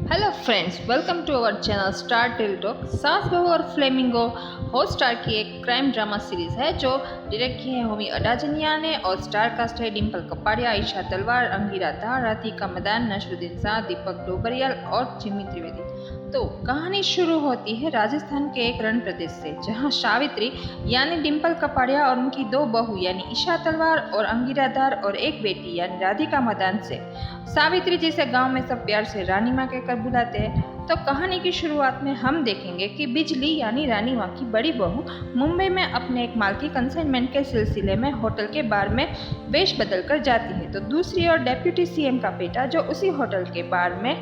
Hello friends, welcome to our channel star tell talk. सास बहू और फ्लेमिंगो हॉटस्टार की एक क्राइम ड्रामा सीरीज है जो डायरेक्ट की है होमी अडाजनिया ने और स्टार कास्ट है डिम्पल कपाड़िया, ईशा तलवार, अंगिरा दार, राधिका मदान, नसरुद्दीन शाह, दीपक डोबरियाल और जिमी त्रिवेदी। तो कहानी शुरू होती है राजस्थान के एक रण प्रदेश से, जहां सावित्री यानी डिम्पल कपाड़िया और उनकी दो बहू यानी ईशा तलवार और अंगिरा दार और एक बेटी यानी राधिका मदान से, सावित्री जिसे गांव में सब प्यार से रानी माँ कहकर बुलाते हैं। तो कहानी की शुरुआत में हम देखेंगे कि बिजली यानी रानी माँ की बड़ी बहू मुंबई में अपने एक माल की कंसाइनमेंट के सिलसिले में होटल के बार में वेश बदल कर जाती है। तो दूसरी ओर डेप्यूटी सीएम का बेटा जो उसी होटल के बार में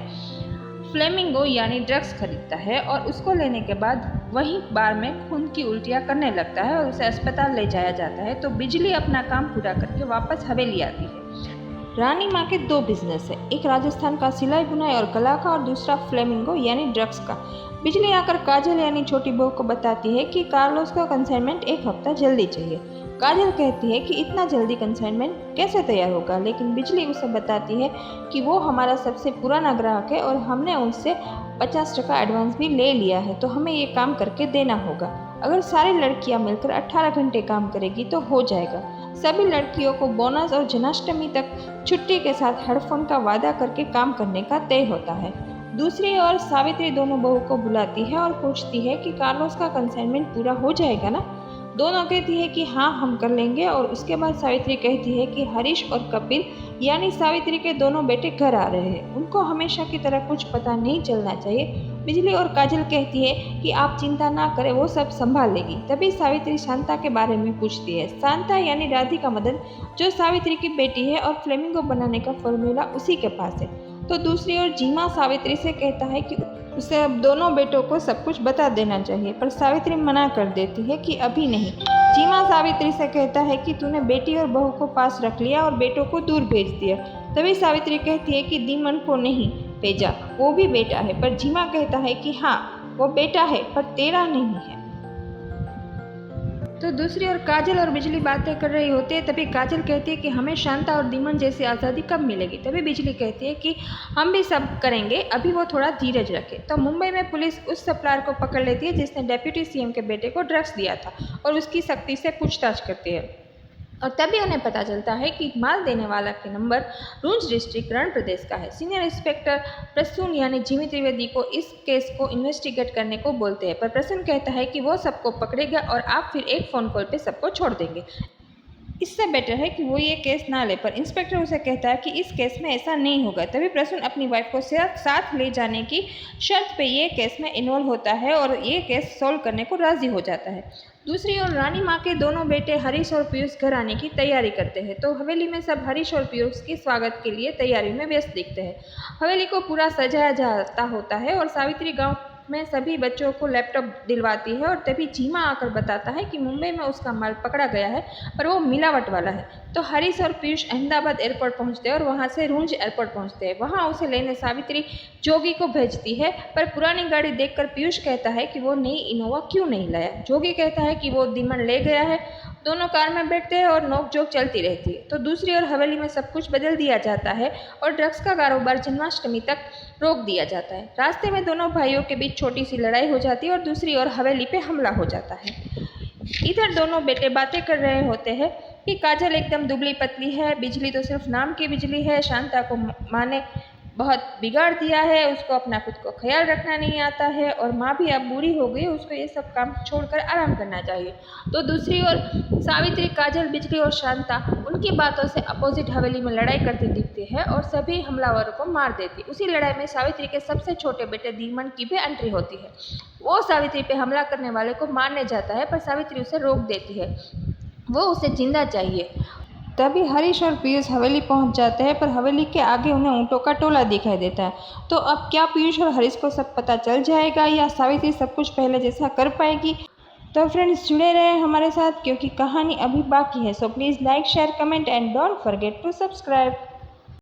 फ्लेमिंगो यानी ड्रग्स खरीदता है और उसको लेने के बाद वहीं बार में खून की उल्टियाँ करने लगता है और उसे अस्पताल ले जाया जाता है। तो बिजली अपना काम पूरा करके वापस हवेली आती है। रानी माँ के दो बिजनेस है, एक राजस्थान का सिलाई बुनाई और कला का और दूसरा फ्लेमिंगो यानी ड्रग्स का। बिजली आकर काजल यानी छोटी बहू को बताती है कि कार्लोस का कंसाइनमेंट एक हफ्ता जल्दी चाहिए। काजल कहती है कि इतना जल्दी कंसाइनमेंट कैसे तैयार होगा, लेकिन बिजली उसे बताती है कि वो हमारा सबसे पुराना ग्राहक है और हमने उनसे 50% एडवांस भी ले लिया है, तो हमें ये काम करके देना होगा। अगर सारी लड़कियां मिलकर 18 घंटे काम करेगी तो हो जाएगा। सभी लड़कियों को बोनस और जन्माष्टमी तक छुट्टी के साथ हेडफोन का वादा करके काम करने का तय होता है। दूसरी ओर सावित्री दोनों बहू को बुलाती है और पूछती है कि कार्लोस का कंसाइनमेंट पूरा हो जाएगा ना। दोनों कहती है कि हाँ हम कर लेंगे और उसके बाद सावित्री कहती है कि हरीश और कपिल यानी सावित्री के दोनों बेटे घर आ रहे हैं, उनको हमेशा की तरह कुछ पता नहीं चलना चाहिए। बिजली और काजल कहती है कि आप चिंता ना करें, वो सब संभाल लेगी। तभी सावित्री शांता के बारे में पूछती है। शांता यानी राधिका मदन जो सावित्री की बेटी है और फ्लेमिंगो बनाने का फॉर्मूला उसी के पास है। तो दूसरी ओर जीमा सावित्री से कहता है कि उसे अब दोनों बेटों को सब कुछ बता देना चाहिए, पर सावित्री मना कर देती है कि अभी नहीं। जीमा सावित्री से कहता है कि तूने बेटी और बहू को पास रख लिया और बेटों को दूर भेज दिया। तभी सावित्री कहती है कि दीमन को नहीं भेजा, वो भी बेटा है। पर जीमा कहता है कि हाँ वो बेटा है पर तेरा नहीं है। तो दूसरी ओर काजल और बिजली बातें कर रही होती है। तभी काजल कहती है कि हमें शांता और दीमन जैसी आज़ादी कब मिलेगी। तभी बिजली कहती है कि हम भी सब करेंगे, अभी वो थोड़ा धीरज रखे। तो मुंबई में पुलिस उस सप्लायर को पकड़ लेती है जिसने डेप्यूटी सीएम के बेटे को ड्रग्स दिया था और उसकी सख्ती से पूछताछ करती है। और तभी उन्हें पता चलता है कि माल देने वाला के नंबर रूंज डिस्ट्रिक्ट रण प्रदेश का है। सीनियर इंस्पेक्टर प्रसून यानी जिमी त्रिवेदी को इस केस को इन्वेस्टिगेट करने को बोलते हैं, पर प्रसून कहता है कि वो सबको पकड़ेगा और आप फिर एक फ़ोन कॉल पे सबको छोड़ देंगे। इससे बेटर है कि वो ये केस ना ले। पर इंस्पेक्टर उसे कहता है कि इस केस में ऐसा नहीं होगा। तभी प्रसून अपनी वाइफ को साथ ले जाने की शर्त पे ये केस में इन्वॉल्व होता है और ये केस सॉल्व करने को राजी हो जाता है। दूसरी ओर रानी माँ के दोनों बेटे हरीश और पीयूष घर आने की तैयारी करते हैं। तो हवेली में सब हरीश और पीयूष के स्वागत के लिए तैयारी में व्यस्त दिखते हैं। हवेली को पूरा सजाया जाता होता है और सावित्री गांव में सभी बच्चों को लैपटॉप दिलवाती है। और तभी जीमा आकर बताता है कि मुंबई में उसका माल पकड़ा गया है पर वो मिलावट वाला है। तो हरीश और पीयूष अहमदाबाद एयरपोर्ट पहुंचते हैं और वहां से रूंज एयरपोर्ट पहुंचते हैं। वहां उसे लेने सावित्री जोगी को भेजती है, पर पुरानी गाड़ी देखकर पीयूष कहता है कि वो नई इनोवा क्यों नहीं लाया। जोगी कहता है कि वो दीमन ले गया है। दोनों कार में बैठते हैं और नोकझोंक चलती रहती है। तो दूसरी ओर हवेली में सब कुछ बदल दिया जाता है और ड्रग्स का कारोबार जन्माष्टमी तक रोक दिया जाता है। रास्ते में दोनों भाइयों के बीच छोटी सी लड़ाई हो जाती है और दूसरी ओर हवेली पे हमला हो जाता है। इधर दोनों बेटे बातें कर रहे होते हैं कि काजल एकदम दुबली पतली है, बिजली तो सिर्फ नाम की बिजली है, शांता को माँ ने बहुत बिगाड़ दिया है, उसको अपना खुद को ख्याल रखना नहीं आता है और माँ भी अब बूढ़ी हो गई, उसको ये सब काम छोड़कर आराम करना चाहिए। तो दूसरी ओर सावित्री, काजल, बिजली और शांता उनकी बातों से अपोजिट हवेली में लड़ाई करती दिखती है और सभी हमलावरों को मार देती। उसी लड़ाई में सावित्री के सबसे छोटे बेटे दीमन की भी एंट्री होती है। वो सावित्री पे हमला करने वाले को मारने जाता है पर सावित्री उसे रोक देती है, वो उसे जिंदा चाहिए। तभी हरीश और पीयूष हवेली पहुंच जाते हैं, पर हवेली के आगे उन्हें ऊँटों का टोला दिखाई देता है। तो अब क्या पीयूष और हरीश को सब पता चल जाएगा या सावित्री सब कुछ पहले जैसा कर पाएगी? तो फ्रेंड्स जुड़े रहे हमारे साथ क्योंकि कहानी अभी बाकी है। So please like, share, comment and don't forget to subscribe.